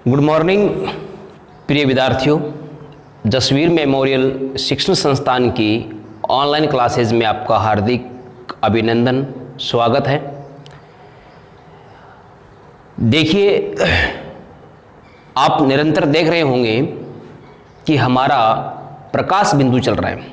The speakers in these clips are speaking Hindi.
गुड मॉर्निंग प्रिय विद्यार्थियों, जसवीर मेमोरियल शिक्षण संस्थान की ऑनलाइन क्लासेज में आपका हार्दिक अभिनंदन, स्वागत है। देखिए, आप निरंतर देख रहे होंगे कि हमारा प्रकाश बिंदु चल रहा है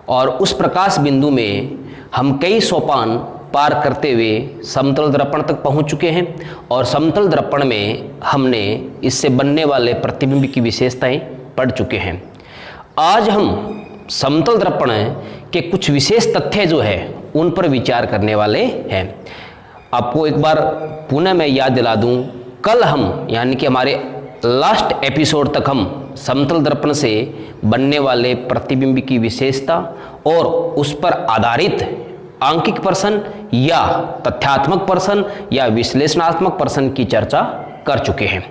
और उस प्रकाश बिंदु में हम कई सोपान पार करते हुए समतल दर्पण तक पहुंच चुके हैं और समतल दर्पण में हमने इससे बनने वाले प्रतिबिंब की विशेषताएं पढ़ चुके हैं। आज हम समतल दर्पण के कुछ विशेष तथ्य जो है उन पर विचार करने वाले हैं। आपको एक बार पुनः मैं याद दिला दूं, कल हम यानी कि हमारे लास्ट एपिसोड तक हम समतल दर्पण से बनने वाले प्रतिबिंब की विशेषता और उस पर आधारित आंकिक प्रश्न या तथ्यात्मक प्रश्न या विश्लेषणात्मक प्रश्न की चर्चा कर चुके हैं।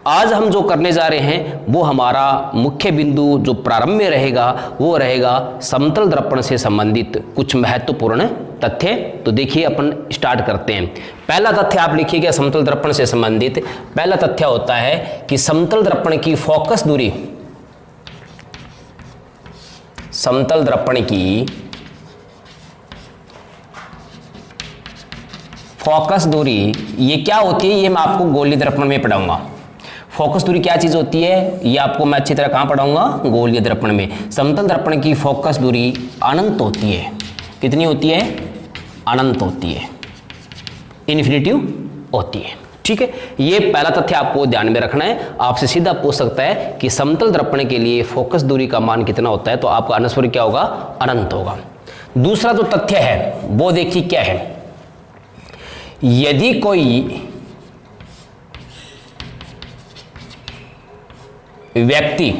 आज हम जो करने जा रहे हैं वो हमारा मुख्य बिंदु जो प्रारंभ में रहेगा वो रहेगा समतल दर्पण से संबंधित कुछ महत्वपूर्ण तथ्य। तो देखिए, अपन स्टार्ट करते हैं। पहला तथ्य आप लिखिएगा समतल दर्पण से संबंधित। पहला तथ्य होता है कि समतल दर्पण की फोकस दूरी, समतल दर्पण की फोकस दूरी ये क्या होती है, ये मैं आपको गोलीय दर्पण में पढ़ाऊंगा। फोकस दूरी क्या चीज होती है ये आपको मैं अच्छी तरह कहां पढ़ाऊंगा, गोलीय दर्पण में। समतल दर्पण की फोकस दूरी अनंत होती है। कितनी होती है? अनंत होती है, इन्फिनिटिव होती है। ठीक है, ये पहला तथ्य आपको ध्यान में रखना है। आपसे सीधा पूछ सकता है कि समतल दर्पण के लिए फोकस दूरी का मान कितना होता है, तो आपका आंसर क्या होगा? अनंत होगा। दूसरा जो तथ्य है वो देखिए क्या है। यदि कोई व्यक्ति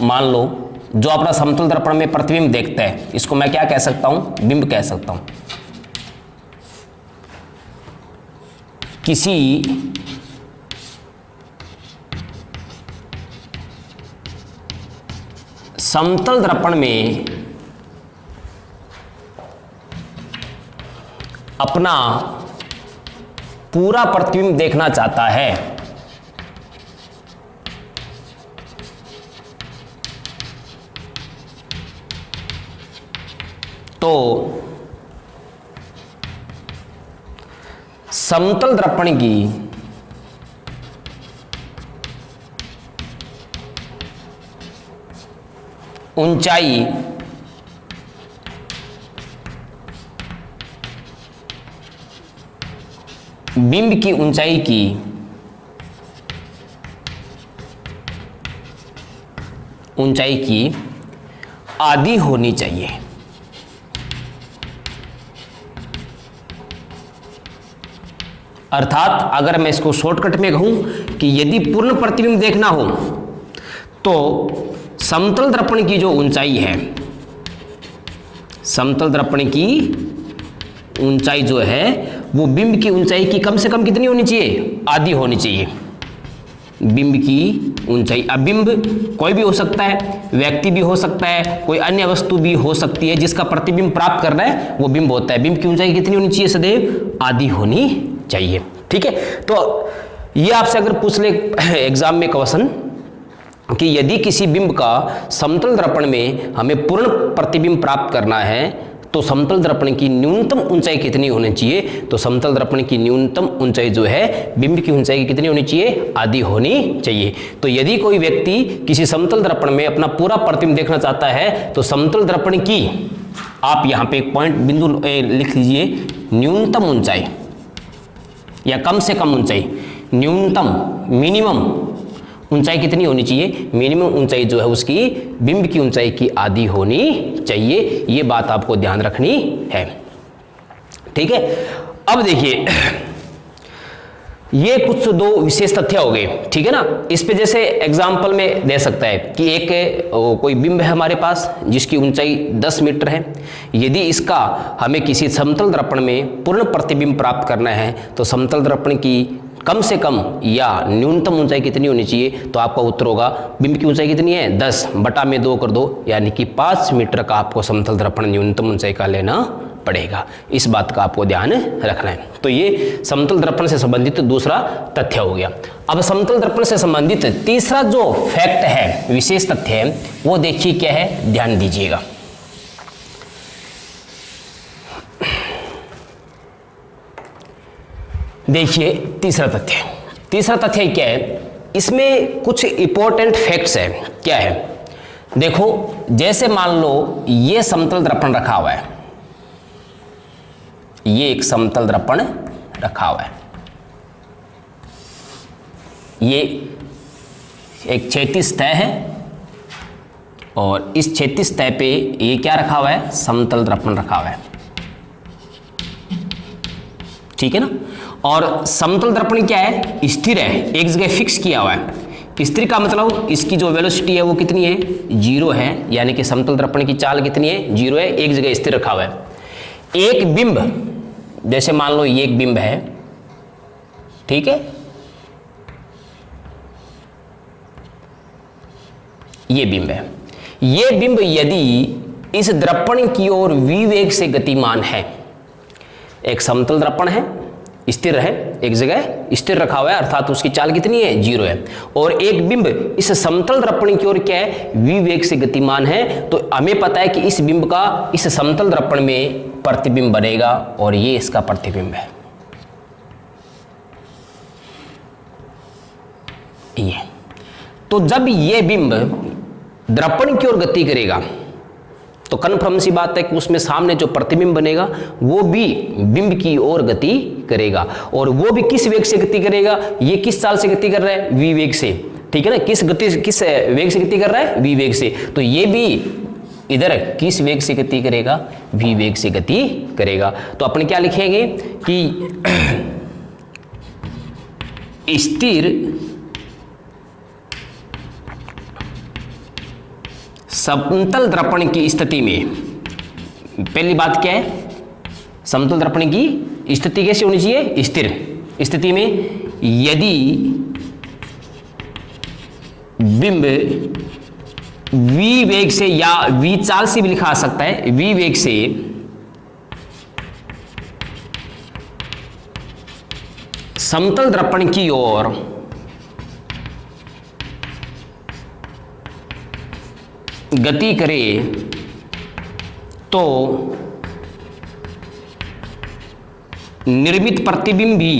मान लो जो अपना समतल दर्पण में प्रतिबिंब देखता है, इसको मैं क्या कह सकता हूं? बिंब कह सकता हूं। किसी समतल दर्पण में अपना पूरा प्रतिबिंब देखना चाहता है तो समतल दर्पण की ऊंचाई बिंब की ऊंचाई की आधी होनी चाहिए। अर्थात अगर मैं इसको शॉर्टकट में कहूं कि यदि पूर्ण प्रतिबिंब देखना हो तो समतल दर्पण की जो ऊंचाई है, समतल दर्पण की ऊंचाई जो है वो बिंब की ऊंचाई की कम से कम कितनी होनी चाहिए? आधी होनी चाहिए। बिंब की ऊंचाई, अब बिंब कोई भी हो सकता है, व्यक्ति भी हो सकता है, कोई अन्य वस्तु भी हो सकती है, जिसका प्रतिबिंब प्राप्त करना है वो बिंब होता है। बिंब की ऊंचाई कितनी होनी चाहिए? सदैव आधी होनी चाहिए। ठीक है, तो ये आपसे अगर पूछ ले एग्जाम में क्वेश्चन कि यदि किसी बिंब का समतल दर्पण में हमें पूर्ण प्रतिबिंब प्राप्त करना है तो समतल दर्पण की न्यूनतम ऊंचाई कितनी होनी चाहिए, तो समतल दर्पण की न्यूनतम ऊंचाई जो है बिंब की ऊंचाई की कितनी होनी चाहिए? आधी होनी चाहिए। तो यदि कोई व्यक्ति किसी समतल दर्पण में अपना पूरा प्रतिबिंब देखना चाहता है तो समतल दर्पण की, आप यहां पे एक पॉइंट बिंदु लिख लीजिए, न्यूनतम ऊंचाई या कम से कम ऊंचाई, न्यूनतम मिनिमम ऊंचाई कितनी होनी चाहिए? मिनिमम ऊंचाई जो है उसकी बिंब की ऊंचाई की आधी होनी चाहिए। ये बात आपको ध्यान रखनी है। ठीक है, अब देखिए ये कुछ दो विशेष तथ्य हो गए। ठीक है ना, इस पे जैसे एग्जाम्पल में दे सकता है कि एक कोई बिंब है हमारे पास जिसकी ऊंचाई 10 मीटर है। यदि इसका हमें किसी समतल दर्पण में पूर्ण प्रतिबिंब प्राप्त करना है तो समतल दर्पण की कम से कम या न्यूनतम ऊंचाई कितनी होनी चाहिए, तो आपका उत्तर होगा बिंब की ऊंचाई कितनी है? 10 बटा में 2 कर दो, यानी कि 5 मीटर का आपको समतल दर्पण न्यूनतम ऊंचाई का लेना पड़ेगा। इस बात का आपको ध्यान रखना है। तो ये समतल दर्पण से संबंधित दूसरा तथ्य हो गया। अब समतल दर्पण से संबंधित तीसरा जो फैक्ट है, विशेष तथ्य है, वो देखिए क्या है, ध्यान दीजिएगा। देखिए तीसरा तथ्य क्या है, इसमें कुछ इंपॉर्टेंट फैक्ट्स है। क्या है, देखो जैसे मान लो ये समतल दर्पण रखा हुआ है, ये एक समतल दर्पण रखा हुआ है, ये एक क्षैतिज तय है और इस क्षैतिज तय पे ये क्या रखा हुआ है, समतल दर्पण रखा हुआ है, ठीक है ना। और समतल दर्पण क्या है, स्थिर है, एक जगह फिक्स किया हुआ है। स्थिर का मतलब इसकी जो वेलोसिटी है वो कितनी है, 0 है, यानी कि समतल दर्पण की चाल कितनी है, 0 है, एक जगह स्थिर रखा हुआ है। एक बिंब, जैसे मान लो ये एक बिंब है, ठीक है, ये बिंब है। ये बिंब यदि इस दर्पण की ओर v वेग से गतिमान है, एक समतल दर्पण है, स्थिर है, एक जगह स्थिर रखा हुआ है, अर्थात उसकी चाल कितनी है, 0 है, और एक बिंब इस समतल दर्पण की ओर क्या है, v वेग से गतिमान है, तो हमें पता है कि इस बिंब का इस समतल दर्पण में प्रतिबिंब बनेगा और ये इसका प्रतिबिंब है। ये तो जब ये बिंब दर्पण की ओर गति करेगा तो कन्फर्म सी बात है कि उसमें सामने जो प्रतिबिंब बनेगा वो भी बिंब की ओर गति करेगा, और वो भी किस वेग से गति करेगा, ये किस चाल से गति कर रहा है, v वेग से, ठीक है ना, किस वेग से गति कर रहा है, v वेग से, तो ये भी इधर किस वेग से गति करेगा, v वेग से गति करेगा। तो अपन क्या लिखेंगे कि स्थिर समतल दर्पण की स्थिति में, पहली बात क्या है, समतल दर्पण की स्थिति कैसी होनी चाहिए, स्थिर स्थिति में यदि बिंब v वेग से, या v चाल से भी लिखा सकता है, v वेग से समतल दर्पण की ओर गति करे तो निर्मित प्रतिबिंब भी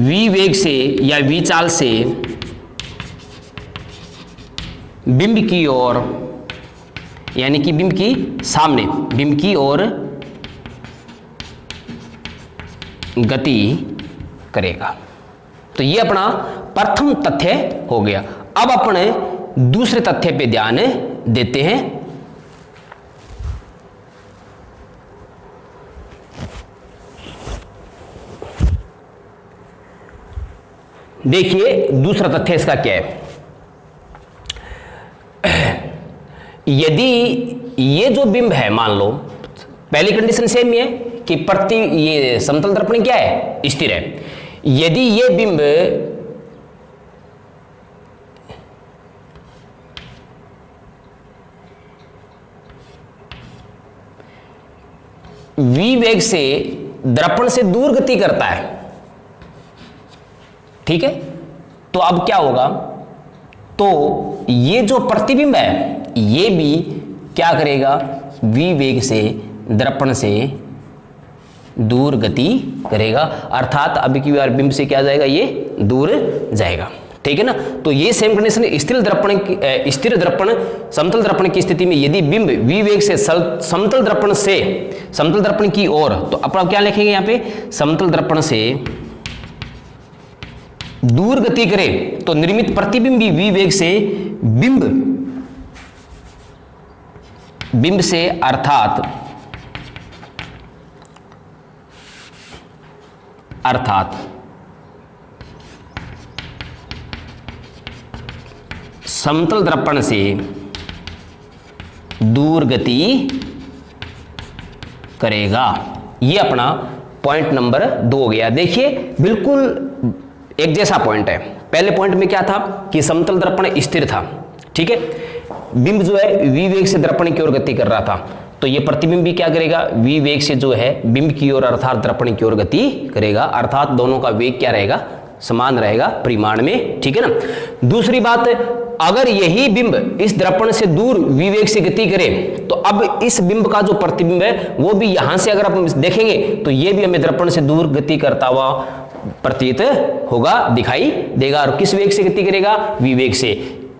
v वेग से या v चाल से बिंब की ओर, यानी कि बिंब की सामने, बिंब की ओर गति करेगा। तो ये अपना प्रथम तथ्य हो गया। अब अपने दूसरे तथ्य पे ध्यान देते हैं। देखिए दूसरा तथ्य इसका क्या है, यदि ये जो बिंब है, मान लो पहली कंडीशन सेम ही है कि ये समतल दर्पण क्या है, स्थिर है। यदि ये बिंब v वेग से दर्पण से दूर गति करता है, ठीक है, तो अब क्या होगा, तो ये जो प्रतिबिंब है ये भी क्या करेगा, v वेग से दर्पण से दूर गति करेगा, अर्थात अब की बार बिंब से क्या जाएगा, ये दूर जाएगा, ठीक है ना। तो ये सेम कंडीशन स्थिर दर्पण समतल दर्पण की स्थिति में यदि बिंब v वेग से समतल दर्पण की ओर, तो अपन क्या लिखेंगे यहां पे, समतल दर्पण से दूर गति करे तो निर्मित प्रतिबिंब भी v वेग से बिंब से अर्थात समतल दर्पण से दूर गति करेगा। ये अपना पॉइंट नंबर 2 हो गया। देखिए बिल्कुल एक जैसा पॉइंट है। पहले पॉइंट में क्या था कि समतल दर्पण स्थिर था, ठीक है, बिंब जो है v वेग से दर्पण की ओर गति कर रहा था। तो ये प्रतिबिंब भी क्या करेगा, v वेग से जो है बिंब की ओर अर्थात दर्पण की ओर गति करेगा, अर्थात दोनों का वेग क्या रहेगा, समान रहेगा परिमाण में, ठीक है ना। दूसरी बात, अगर यही बिंब इस दर्पण से दूर v वेग से गति करे तो अब इस बिंब का जो प्रतिबिंब है वो भी यहां से अगर आप देखेंगे तो ये भी हमें दर्पण से दूर गति करता हुआ प्रतीत होगा, दिखाई देगा। और किस वेग से गति करेगा, v वेग से।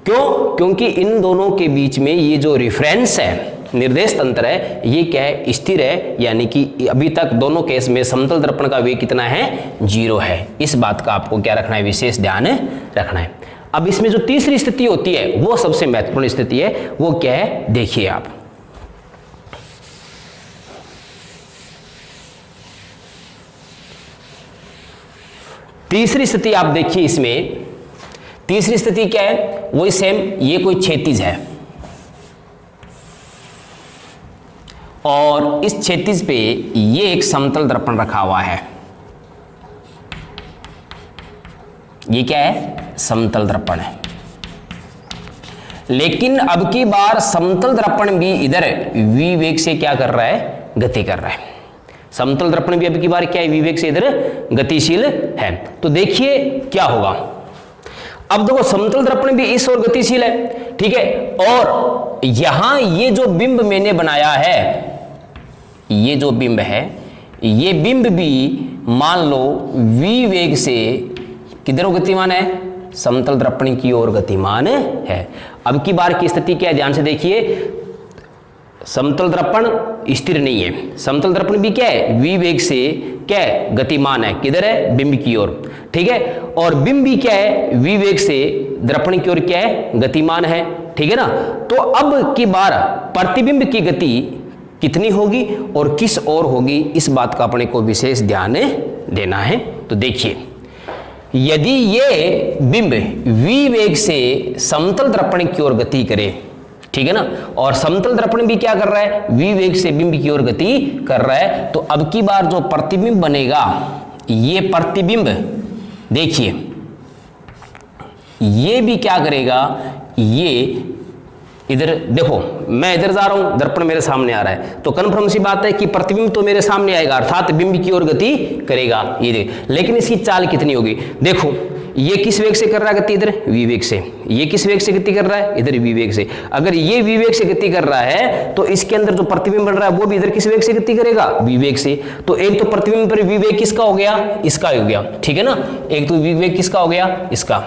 क्यों, क्योंकि इन दोनों के बीच में ये जो रेफरेंस है, निर्देश तंत्र है, ये क्या है, स्थिर है, यानी कि अभी तक दोनों केस में समतल दर्पण का वेग कितना है, 0 है। इस बात का आपको क्या रखना है, विशेष ध्यान रखना है। अब इसमें जो तीसरी स्थिति होती है वो सबसे महत्वपूर्ण स्थिति है, वो क्या है, देखिए आप। तीसरी स्थिति आप देखिए, इसमें तीसरी स्थिति क्या है, वही सेम, ये कोई क्षैतिज है और इस क्षैतिज पे ये एक समतल दर्पण रखा हुआ है। ये क्या है, समतल दर्पण है। लेकिन अब की बार समतल दर्पण भी इधर v वेग से क्या कर रहा है, गति कर रहा है। समतल दर्पण भी अब की बार क्या है, v वेग से इधर गतिशील है। तो देखिए क्या होगा। अब देखो समतल दर्पण भी इस ओर गतिशील है, ठीक है, और यहां ये जो बिंब मैंने बनाया है, ये जो बिंब है, ये बिंब भी मान लो v वेग से किधर गतिमान है, समतल दर्पण की ओर गतिमान है। अब की बार की स्थिति क्या है, ध्यान से देखिए। समतल दर्पण स्थिर नहीं है, समतल दर्पण भी क्या है, v वेग से क्या है, गतिमान है, किधर है, बिंब की ओर, ठीक है। और बिंब भी क्या है, v वेग से दर्पण की ओर क्या है, गतिमान है, ठीक है ना। तो अब की बार प्रतिबिंब की गति कितनी होगी और किस ओर होगी, इस बात का अपने को विशेष ध्यान देना है। तो देखिए, यदि ये बिंब v वेग से समतल दर्पण की ओर गति करे, ठीक है ना, और समतल दर्पण भी क्या कर रहा है, v वेग से बिंब की ओर गति कर रहा है, तो अब की बार जो प्रतिबिंब बनेगा, ये प्रतिबिंब देखिए, ये भी क्या करेगा, ये इधर देखो, मैं इधर जा रहा हूं, दर्पण मेरे सामने आ रहा है, तो कन्फर्म सी बात है कि प्रतिबिंब तो मेरे सामने आएगा, अर्थात बिंब की ओर गति करेगा, ये देख। लेकिन इसकी चाल कितनी होगी, देखो, ये किस वेग से कर रहा है गति, इधर v वेग से। ये किस वेग से गति कर रहा है, इधर v वेग से। अगर ये v वेग से गति कर रहा है तो इसके अंदर जो प्रतिबिंब बन रहा है वो भी इधर किस वेग से गति करेगा, v वेग से। तो एक तो प्रतिबिंब पर v वेग किसका हो गया, इसका हो गया, ठीक है ना। एक तो v वेग किसका हो गया, इसका,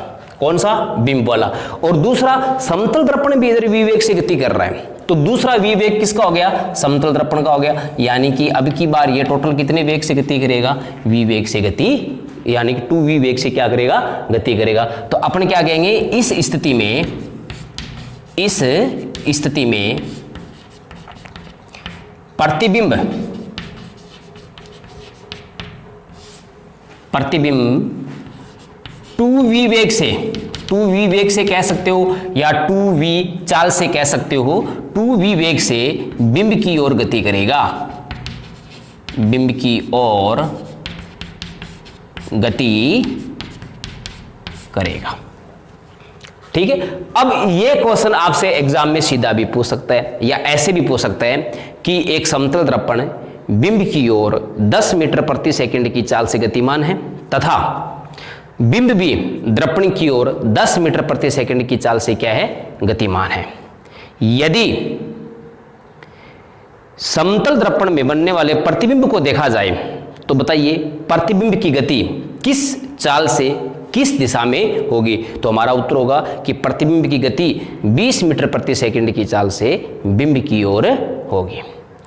कौन सा, बिंब वाला। और दूसरा समतल दर्पण भी इधर v वेग से गति कर रहा है, तो दूसरा v वेग किसका हो गया, समतल दर्पण का हो गया। यानी कि अब की बार ये टोटल कितने वेग से गति करेगा, v वेग से गति, यानी कि 2v वेग से क्या करेगा, गति करेगा। तो अपन क्या कहेंगे, इस स्थिति में प्रतिबिंब 2v वेग से कह सकते हो, या 2v चाल से कह सकते हो, 2v वेग से बिंब की ओर गति करेगा, बिंब की ओर गति करेगा, ठीक है। अब ये क्वेश्चन आपसे एग्जाम में सीधा भी पूछ सकता है, या ऐसे भी पूछ सकता है कि एक समतल दर्पण बिंब की ओर 10 मीटर प्रति सेकंड की चाल से गतिमान है, तथा बिंब भी दर्पण की ओर 10 मीटर प्रति सेकंड की चाल से क्या है, गतिमान है। यदि समतल दर्पण में बनने वाले प्रतिबिंब को देखा जाए तो बताइए प्रतिबिंब की गति किस चाल से किस दिशा में होगी। तो हमारा उत्तर होगा कि प्रतिबिंब की गति 20 मीटर प्रति सेकंड की चाल से बिंब की ओर होगी,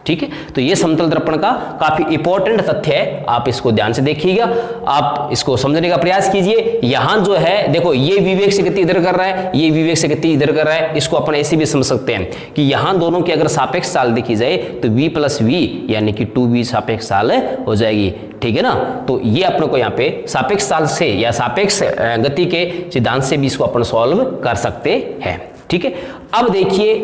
ठीक है। तो ये समतल दर्पण का काफी इंपॉर्टेंट तथ्य है, आप इसको ध्यान से देखिएगा, आप इसको समझने का प्रयास कीजिए। यहां जो है देखो, ये विवेक से गति इधर कर रहा है, ये विवेक से गति इधर कर रहा है, इसको अपन ऐसे भी समझ सकते हैं कि यहां दोनों की अगर सापेक्ष चाल देखी जाए तो v प्लस v यानी कि 2v सापेक्ष चाल हो जाएगी, ठीक है ना। तो ये अपने को यहाँ पे सापेक्ष चाल से या सापेक्ष गति के सिद्धांत से भी इसको अपन सॉल्व कर सकते हैं, ठीक है। अब देखिए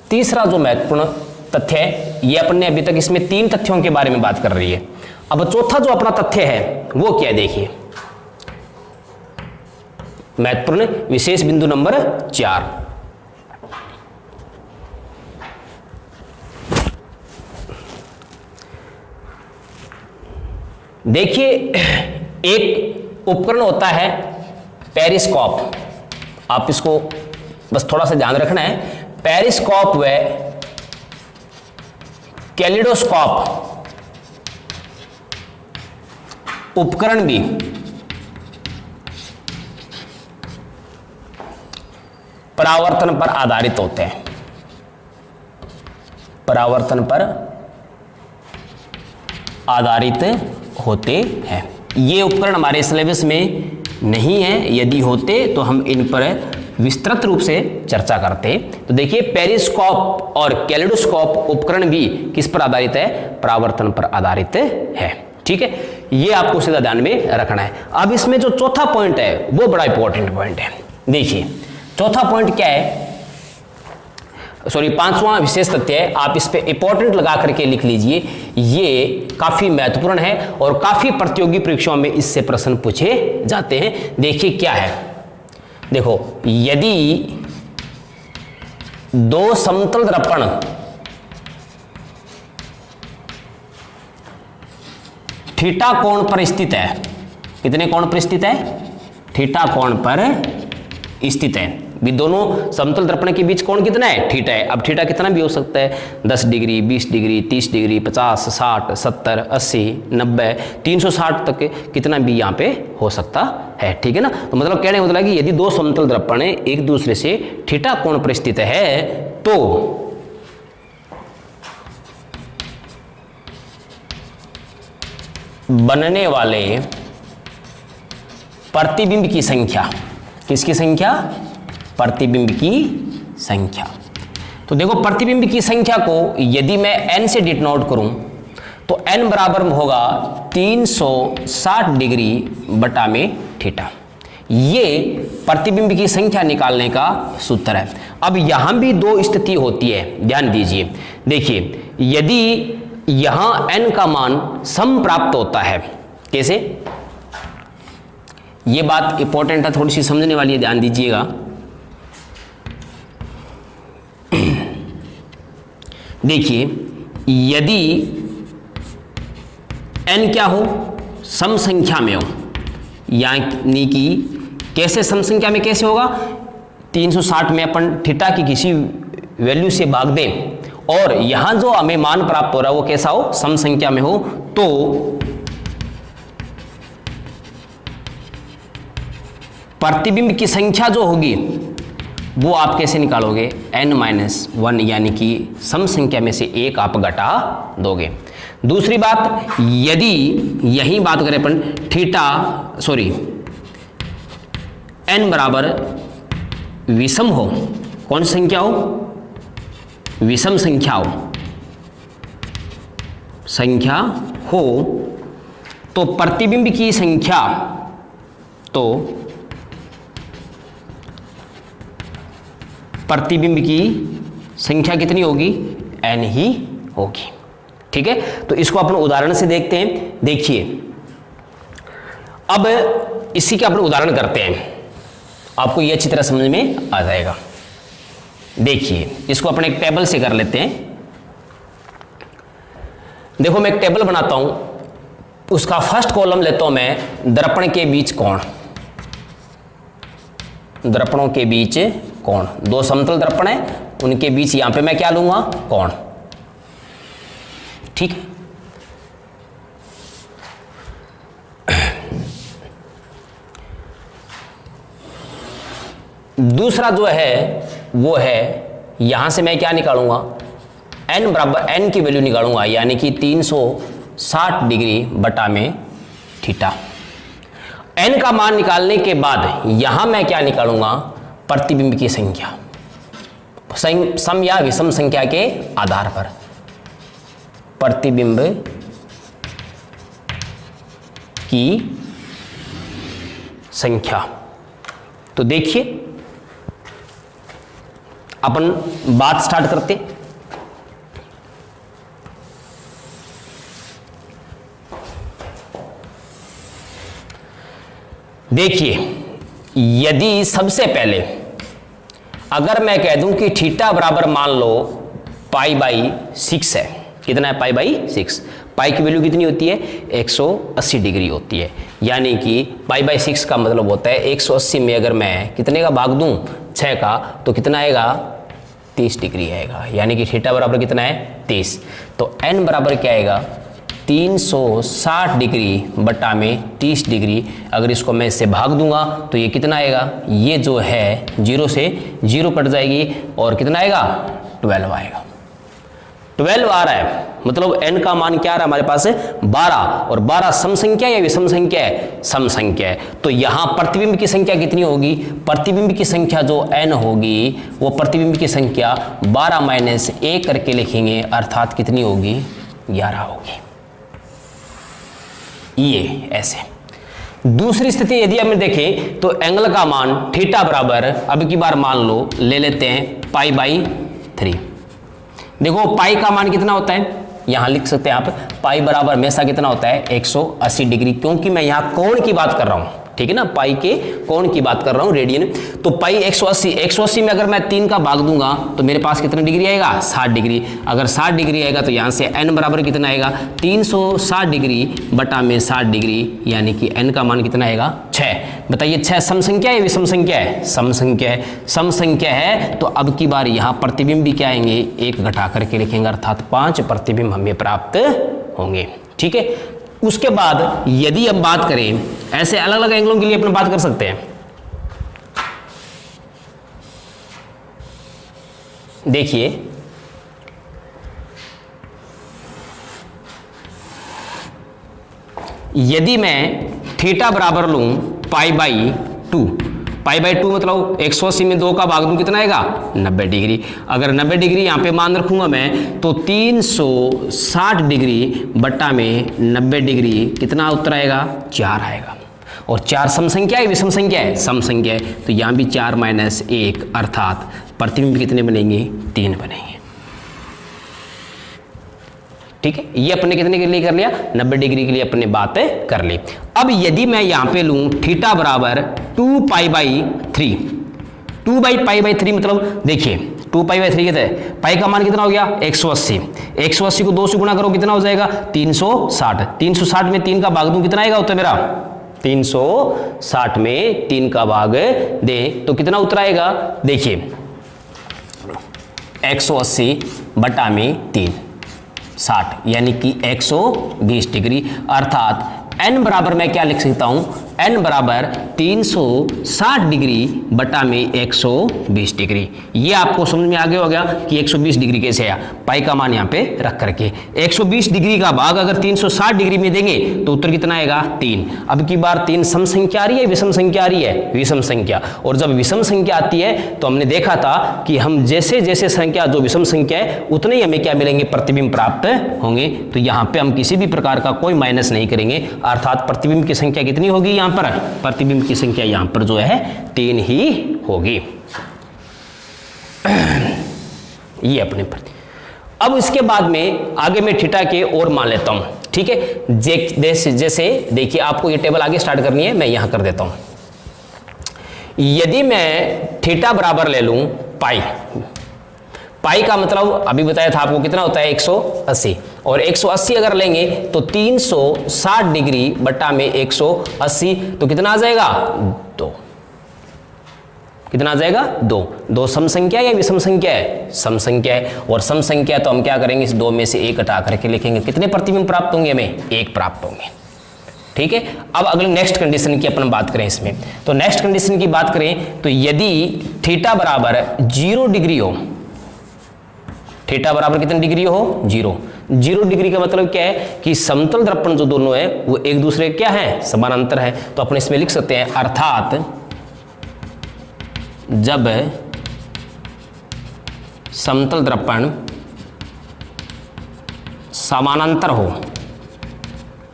तीसरा जो महत्वपूर्ण तथ्य है, ये अपन ने अभी तक इसमें 3 तथ्यों के बारे में बात कर रही है। अब चौथा जो अपना तथ्य है वो क्या है, देखिए महत्वपूर्ण विशेष बिंदु नंबर 4। देखिए एक उपकरण होता है पेरिस्कोप, आप इसको बस थोड़ा सा ध्यान रखना है। पेरिस्कोप व कैलिडोस्कोप उपकरण भी परावर्तन पर आधारित होते हैं, परावर्तन पर आधारित होते हैं। ये उपकरण हमारे सिलेबस में नहीं है, यदि होते तो हम इन पर विस्तृत रूप से चर्चा करते। तो देखिए पेरिस्कोप और कैलिडोस्कोप उपकरण भी किस पर आधारित है, परावर्तन पर आधारित है। ठीक है, ये आपको सीधा ध्यान में रखना है। अब इसमें जो चौथा पॉइंट है वो बड़ा इंपॉर्टेंट पॉइंट है। देखिए चौथा पॉइंट क्या है, सॉरी पांचवा विशेष तथ्य है, आप इस पे इंपॉर्टेंट लगा करके लिख लीजिए। ये काफी महत्वपूर्ण है और काफी प्रतियोगी परीक्षाओं में इससे प्रश्न पूछे जाते हैं। देखिए क्या है, देखो यदि दो समतल दर्पण थीटा कोण पर स्थित है, कितने कोण पर स्थित है, थीटा कोण पर स्थित है। भी दोनों समतल दर्पण के बीच कोण कितना है, थीटा है। अब थीटा कितना भी हो सकता है, 10 डिग्री, 20 डिग्री, 30 डिग्री, 50, 60, 70, 80, 90, 360 तक कितना भी यहाँ पे हो सकता है। ठीक है ना, तो मतलब कहने का मतलब कि यदि दो समतल दर्पण एक दूसरे से थीटा कोण पर स्थित है तो बनने वाले प्रतिबिंब की संख्या, किसकी संख्या, प्रतिबिंब की संख्या। तो देखो प्रतिबिंब की संख्या को यदि मैं n से डिनोट करूं तो n बराबर होगा 360 डिग्री बटा में थीटा। ये प्रतिबिंब की संख्या निकालने का सूत्र है। अब यहां भी दो स्थिति होती है, ध्यान दीजिए। देखिए यदि यहां n का मान सम प्राप्त होता है, कैसे, ये बात इंपॉर्टेंट है, थोड़ी सी समझने वाली है, ध्यान दीजिएगा। देखिए यदि n क्या हो, सम संख्या में हो, यानी कि कैसे सम संख्या में कैसे होगा, 360 में अपन थीटा की किसी वैल्यू से भाग दें और यहां जो हमें मान प्राप्त हो रहा है वो कैसा हो, सम संख्या में हो, तो प्रतिबिंब की संख्या जो होगी वो आप कैसे निकालोगे, n-1, यानी कि सम संख्या में से एक आप घटा दोगे। दूसरी बात, यदि यही बात करें अपन थीटा n बराबर विषम हो, कौन संख्या हो, विषम संख्या हो तो प्रतिबिंब की संख्या, तो प्रतिबिंब की संख्या कितनी होगी, n ही होगी। ठीक है, तो इसको अपन उदाहरण से देखते हैं। देखिए अब इसी के अपन उदाहरण करते हैं, आपको ये अच्छी तरह समझ में आ जाएगा। देखिए इसको अपन एक टेबल से कर लेते हैं। देखो मैं एक टेबल बनाता हूं, उसका फर्स्ट कॉलम लेता हूं मैं दर्पण के बीच कोण, दर्पणों के बीच कोण, दो समतल दर्पण है उनके बीच यहां पे मैं क्या लूंगा, कोण। ठीक, दूसरा जो है वो है यहां से मैं क्या निकालूंगा, n बराबर n की वैल्यू निकालूंगा, यानी कि 360 डिग्री बटा में थीटा। n का मान निकालने के बाद यहां मैं क्या निकालूंगा, प्रतिबिंब की संख्या, सम या विषम संख्या के आधार पर प्रतिबिंब की संख्या। तो देखिए अपन बात स्टार्ट करते। देखिए यदि सबसे पहले अगर मैं कह दूं कि थीटा बराबर मान लो π/6 है, कितना है पाई बाई 6। पाई की वैल्यू कितनी होती है 180 डिग्री होती है, यानी कि पाई बाई 6 का मतलब होता है 180 में अगर मैं कितने का भाग दूं 6 का तो कितना आएगा 30 डिग्री आएगा, यानी कि थीटा बराबर कितना है 30। तो n बराबर क्या आएगा 360 डिग्री बटा में 30 डिग्री। अगर इसको मैं इससे भाग दूंगा तो ये कितना आएगा, ये जो है 0 से 0 कट जाएगी और कितना आएगा 12 आएगा। 12 आ रहा है, मतलब n का मान क्या आ रहा है हमारे पास है 12, और 12 सम संख्या या विषम संख्या है, सम संख्या है। तो यहां प्रतिबिंब की संख्या कितनी होगी, प्रतिबिंब की संख्या जो n होगी वो प्रतिबिंब की संख्या 12 माइनस 1 करके लिखेंगे, अर्थात कितनी होगी 11 होगी। ये ऐसे। दूसरी स्थिति यदि हम देखें तो एंगल का मान थीटा बराबर, अब की बार मान लो ले लेते हैं पाई बाई 3। देखो पाई का मान कितना होता है, यहां लिख सकते हैं आप, पाई बराबर हमेशा कितना होता है 180 डिग्री, क्योंकि मैं यहां कोण की बात कर रहा हूं, ठीक है ना, पाई के कोण की बात कर रहा हूं, रेडियन। तो पाई 180 में अगर मैं 3 का भाग दूंगा तो मेरे पास कितना डिग्री आएगा 60 डिग्री। अगर 60 डिग्री आएगा तो यहां से n बराबर कितना आएगा 360 डिग्री बटा में 60 डिग्री, यानी कि n का मान कितना आएगा 6। बताइए 6 सम संख्या है या विषम संख्या है, सम संख्या है। सम संख्या है तो अब की बार यहां प्रतिबिंब भी क्या आएंगे 1 घटा करके लिखेंगे, अर्थात 5 प्रतिबिंब हमें प्राप्त होंगे, ठीक है। उसके बाद यदि हम बात करें, ऐसे अलग अलग एंगलों के लिए अपन बात कर सकते हैं। देखिए यदि मैं थीटा बराबर लूं पाई बाई 2, पाई बाई 2 मतलब 180 में 2 का भाग दूं कितना आएगा 90 डिग्री। अगर 90 डिग्री यहाँ पे मान रखूंगा मैं तो 360 डिग्री बटा में 90 डिग्री कितना उत्तर आएगा 4 आएगा। और 4 सम संख्या है विषम संख्या है, सम संख्या है, तो यहाँ भी 4 माइनस 1 अर्थात प्रतिबिंब कितने बनेंगे 3 बनेंगे, ठीक है। ये अपने कितने के लिए कर लिया 90 डिग्री के लिए अपने बात कर ली। अब यदि मैं यहां पे लूं थीटा बराबर 2 pi by 3, 2 by pi by 3 मतलब देखिए 2 पाई बाई 3 कितना है, पाई का मान कितना हो गया 180, 180 को 2 से गुणा करो कितना हो जाएगा 360, 360 में 3 का भाग दूं कितना आएगा उत्तर मेरा 360 में 3 का भाग दे तो कितना उत्तर आएगा, देखिए 180 बटा में 3 60, यानी कि 120 डिग्री, अर्थात n बराबर मैं क्या लिख सकता हूं, n बराबर 360 डिग्री बटा में 120 डिग्री। ये आपको समझ में आ गया होगा कि 120 डिग्री कैसे आया, पाई का मान यहाँ पे रख करके 120 डिग्री का भाग अगर 360 डिग्री में देंगे तो उत्तर कितना आएगा 3। अब की बार 3 सम संख्या आ रही है विषम संख्या आ रही है, विषम संख्या। और जब विषम संख्या आती है तो हमने देखा था कि हम जैसे जैसे संख्या जो विषम संख्या है उतने ही हमें क्या मिलेंगे प्रतिबिंब प्राप्त होंगे। तो यहाँ पे हम किसी भी प्रकार का कोई माइनस नहीं करेंगे, अर्थात प्रतिबिंब की संख्या कितनी होगी यहाँ पर, प्रतिबिंब की संख्या यहाँ पर जो है 3 ही होगी। ये अपने पर। अब इसके बाद में आगे मैं थीटा के और मान लेता हूं, ठीक है। जैसे देखिए आपको ये टेबल आगे स्टार्ट करनी है, मैं यहां कर देता हूं। यदि मैं थीटा बराबर ले लूं पाई, पाई का मतलब अभी बताया था आपको कितना होता है 180, और 180 अगर लेंगे तो 360 डिग्री बटा में 180 तो कितना आ जाएगा 2, कितना आ जाएगा 2। 2 सम संख्या या विषम संख्या है, सम संख्या है। और सम संख्या तो हम क्या करेंगे इस 2 में से 1 हटा करके लिखेंगे, कितने प्रतिबिंब प्राप्त होंगे हमें 1 प्राप्त होंगे, ठीक है। अब अगले नेक्स्ट कंडीशन की अपन बात करें इसमें, तो नेक्स्ट कंडीशन की बात करें तो यदि थीटा बराबर 0 डिग्री हो, थीटा बराबर कितने डिग्री हो 0, 0 डिग्री का मतलब क्या है कि समतल दर्पण जो दोनों है वो एक दूसरे क्या है समानांतर है। तो अपन इसमें लिख सकते हैं अर्थात जब समतल दर्पण समानांतर हो,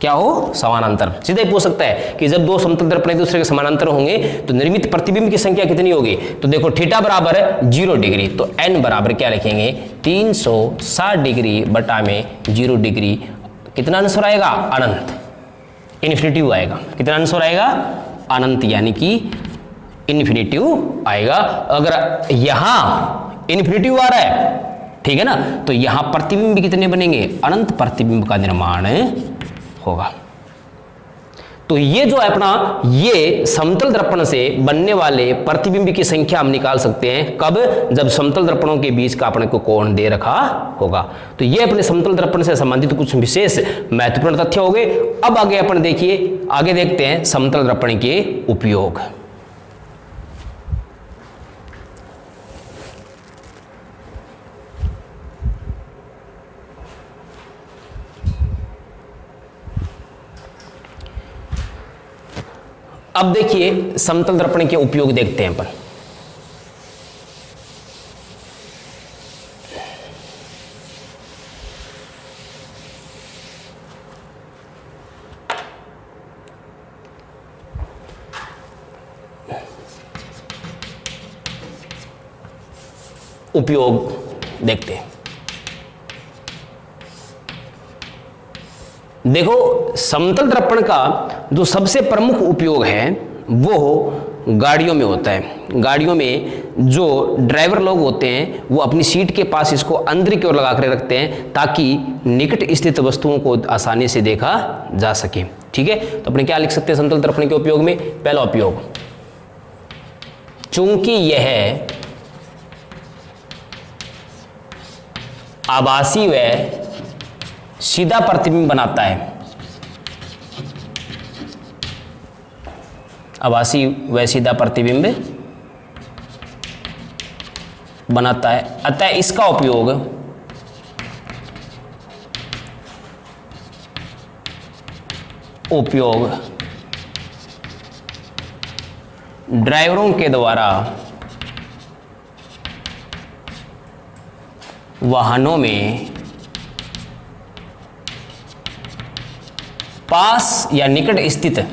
क्या हो समानांतर, सीधे पूछ सकता है कि जब 2 समतल दर्पण एक दूसरे के समानांतर होंगे तो निर्मित प्रतिबिंब की संख्या कितनी होगी। तो देखो थीटा बराबर 0 डिग्री तो n बराबर क्या लिखेंगे 360 डिग्री बटा में 0 डिग्री, कितना आंसर आएगा अनंत, इन्फिनिटिव आएगा। कितना आंसर आएगा अनंत, यानी कि इन्फिनिटिव आएगा। अगर यहां इन्फिनिटिव आ रहा है ठीक है ना। तो यहां प्रतिबिंब कितने बनेंगे, अनंत प्रतिबिंब का निर्माण होगा। तो ये जो है अपना, ये समतल दर्पण से बनने वाले प्रतिबिंब की संख्या हम निकाल सकते हैं कब, जब समतल दर्पणों के बीच का अपने को कोण दे रखा होगा। तो ये अपने समतल दर्पण से संबंधित कुछ विशेष महत्वपूर्ण तथ्य हो गए। अब आगे अपन देखिए, आगे देखते हैं समतल दर्पण के उपयोग। अब देखिए समतल दर्पण के उपयोग देखते हैं अपन। उपयोग देखते हैं। देखो समतल दर्पण का जो सबसे प्रमुख उपयोग है वो गाड़ियों में होता है। गाड़ियों में जो ड्राइवर लोग होते हैं वो अपनी सीट के पास इसको अंदर की ओर लगा कर रखते हैं ताकि निकट स्थित वस्तुओं को आसानी से देखा जा सके। ठीक है, तो अपने क्या लिख सकते हैं समतल दर्पण के उपयोग में। पहला उपयोग, चूंकि यह आभासी व सीधा प्रतिबिंब बनाता है, आभासी व सीधा प्रतिबिंब बनाता है, अतः इसका उपयोग ड्राइवरों के द्वारा वाहनों में पास या निकट स्थित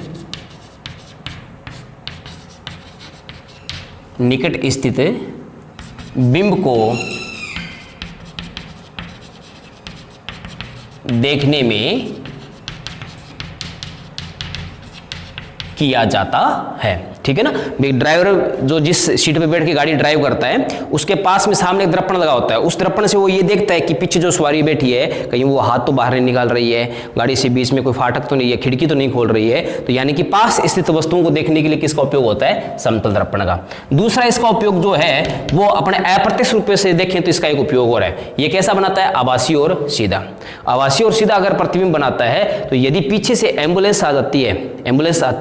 बिंब को देखने में किया जाता है। ठीक है ना, ड्राइवर जो जिस सीट पे बैठ के गाड़ी ड्राइव करता है उसके पास में सामने एक दर्पण लगा होता है। उस दर्पण से वो ये देखता है कि पीछे जो सवारी बैठी है कहीं वो हाथ तो बाहर नहीं निकाल रही है, गाड़ी से बीच में कोई फाटक तो नहीं है, खिड़की तो नहीं खोल रही है। तो यानी कि पास स्थित वस्तुओं को देखने के लिए किसका उपयोग होता है, समतल दर्पण का। दूसरा इसका उपयोग जो है वो अपने अप्रत्यक्ष रूप से देखें तो इसका एक उपयोग और है। ये कैसा बनाता है, आभासी और सीधा। आभासी और सीधा अगर प्रतिबिंब बनाता है तो यदि पीछे से एम्बुलेंस आती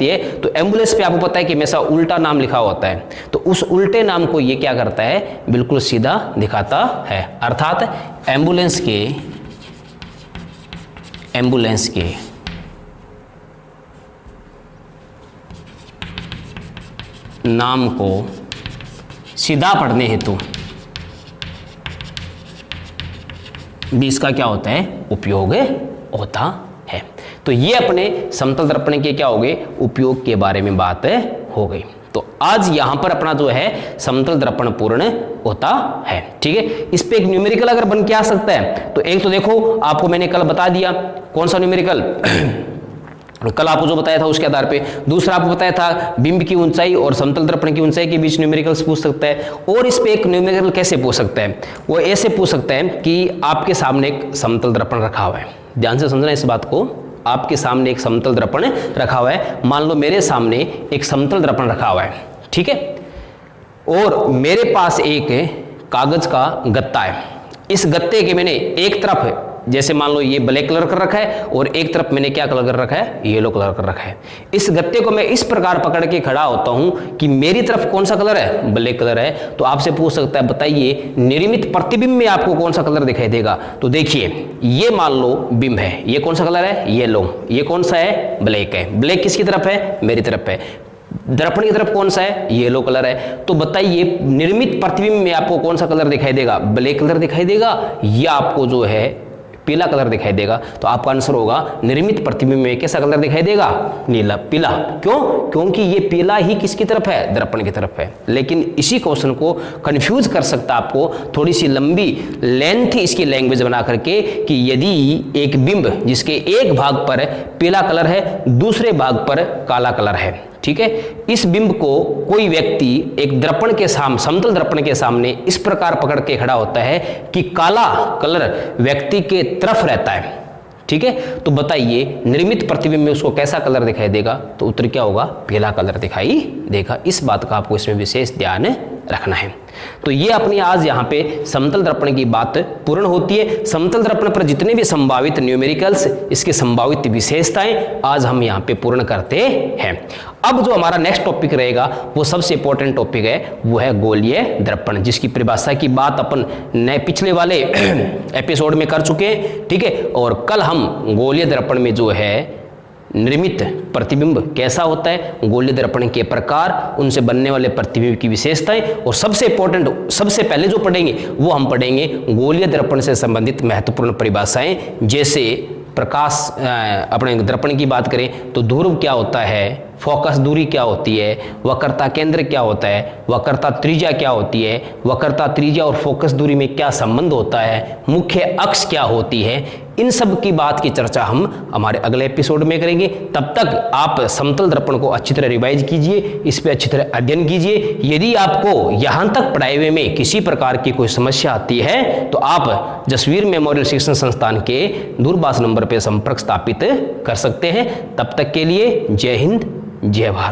है तो एम्बुलेंस पे आपको पता है कि हमेशा उल्टा नाम लिखा होता है, तो उस उल्टे नाम को ये क्या करता है, बिल्कुल सीधा दिखाता है। अर्थात एम्बुलेंस के नाम को सीधा पढ़ने हेतु भी इसका क्या होता है, उपयोग होता है। तो ये अपने समतल दर्पण के क्या हो गए, उपयोग के बारे में बात हो गई। तो आज यहां पर अपना जो है समतल दर्पण पूर्ण होता है। ठीक है, इस पे एक न्यूमेरिकल अगर बन के आ सकता है तो एक तो देखो आपको मैंने कल बता दिया, कौन सा न्यूमेरिकल कल आपको जो बताया था उसके आधार पे। दूसरा आपको बताया था बिंब की ऊंचाई और समतल दर्पण की ऊंचाई के बीच न्यूमेरिकल्स पूछ सकता है। और इस पे एक न्यूमेरिकल कैसे पूछ सकता है, वो ऐसे पूछ सकता है कि आपके सामने एक समतल दर्पण रखा हुआ है। ध्यान से समझना इस बात को, आपके सामने एक समतल दर्पण रखा हुआ है। मान लो मेरे सामने एक समतल दर्पण रखा हुआ है, ठीक है, और मेरे पास एक कागज का गत्ता है। इस गत्ते के मैंने एक तरफ, जैसे मान लो ये ब्लैक कलर कर रखा है और एक तरफ मैंने क्या कलर कर रखा है, येलो कलर कर रखा है। इस गत्ते को मैं इस प्रकार पकड़ के खड़ा होता हूं कि मेरी तरफ कौन सा कलर है, ब्लैक कलर है। तो आपसे पूछ सकता है बताइए निर्मित प्रतिबिंब में आपको कौन सा कलर दिखाई देगा। तो देखिए ये मान लो बिंब है, ये कौन सा कलर है, येलो। ये कौन सा है, ब्लैक है। ब्लैक किसकी तरफ है, मेरी तरफ है। दर्पण की तरफ कौन सा है, येलो कलर है। तो बताइए निर्मित प्रतिबिंब में आपको कौन सा कलर दिखाई देगा, ब्लैक कलर दिखाई देगा या आपको जो है पीला कलर दिखाई देगा। तो आपका आंसर होगा निर्मित प्रतिबिंब में कैसा कलर दिखाई देगा, नीला, पीला। क्यों, क्योंकि ये पीला ही किसकी तरफ है, दर्पण की तरफ है। लेकिन इसी क्वेश्चन को कंफ्यूज कर सकता आपको थोड़ी सी लंबी लेंथ इसकी लैंग्वेज बना करके कि यदि एक बिंब जिसके एक भाग पर पीला कलर है दूसरे भाग पर काला कलर है, ठीक है। इस बिंब को कोई व्यक्ति एक दर्पण के सामने, समतल दर्पण के सामने इस प्रकार पकड़ के खड़ा होता है कि काला कलर व्यक्ति के तरफ रहता है, ठीक है। तो बताइए निर्मित प्रतिबिंब में उसको कैसा कलर दिखाई देगा? तो उत्तर क्या होगा? पीला कलर दिखाई देगा। इस बात का आपको इसमें विशेष ध्यान रखना है। तो ये अपनी आज यहाँ पे समतल दर्पण की बात पूर्ण होती है। समतल दर्पण पर जितने भी संभावित न्यूमेरिकल्स, इसके संभावित विशेषताएं आज हम यहाँ पे पूर्ण करते हैं। अब जो हमारा नेक्स्ट टॉपिक रहेगा वो सबसे इंपॉर्टेंट टॉपिक है, वो है गोलीय दर्पण, जिसकी परिभाषा की बात अपन नए पिछले वाले एपिसोड में कर चुके हैं, ठीक है। और कल हम गोलीय दर्पण में जो है निर्मित प्रतिबिंब कैसा होता है, गोलीय दर्पण के प्रकार, उनसे बनने वाले प्रतिबिंब की विशेषताएं, और सबसे इंपॉर्टेंट सबसे पहले जो पढ़ेंगे वो हम पढ़ेंगे गोलीय दर्पण से संबंधित महत्वपूर्ण परिभाषाएं। जैसे प्रकाश, अपने दर्पण की बात करें तो ध्रुव क्या होता है, फोकस दूरी क्या होती है, वक्रता केंद्र क्या होता है, वक्रता त्रिज्या क्या होती है, वक्रता त्रिज्या और फोकस दूरी में क्या संबंध होता है, मुख्य अक्ष क्या होती है, इन सब की बात की चर्चा हम हमारे अगले एपिसोड में करेंगे। तब तक आप समतल दर्पण को अच्छी तरह रिवाइज कीजिए, इस पर अच्छी तरह अध्ययन कीजिए। यदि आपको यहाँ तक पढ़ाए हुए में किसी प्रकार की कोई समस्या आती है तो आप जसवीर मेमोरियल शिक्षण संस्थान के दूरभाष नंबर पर संपर्क स्थापित कर सकते हैं। तब तक के लिए जय हिंद, जय भारत।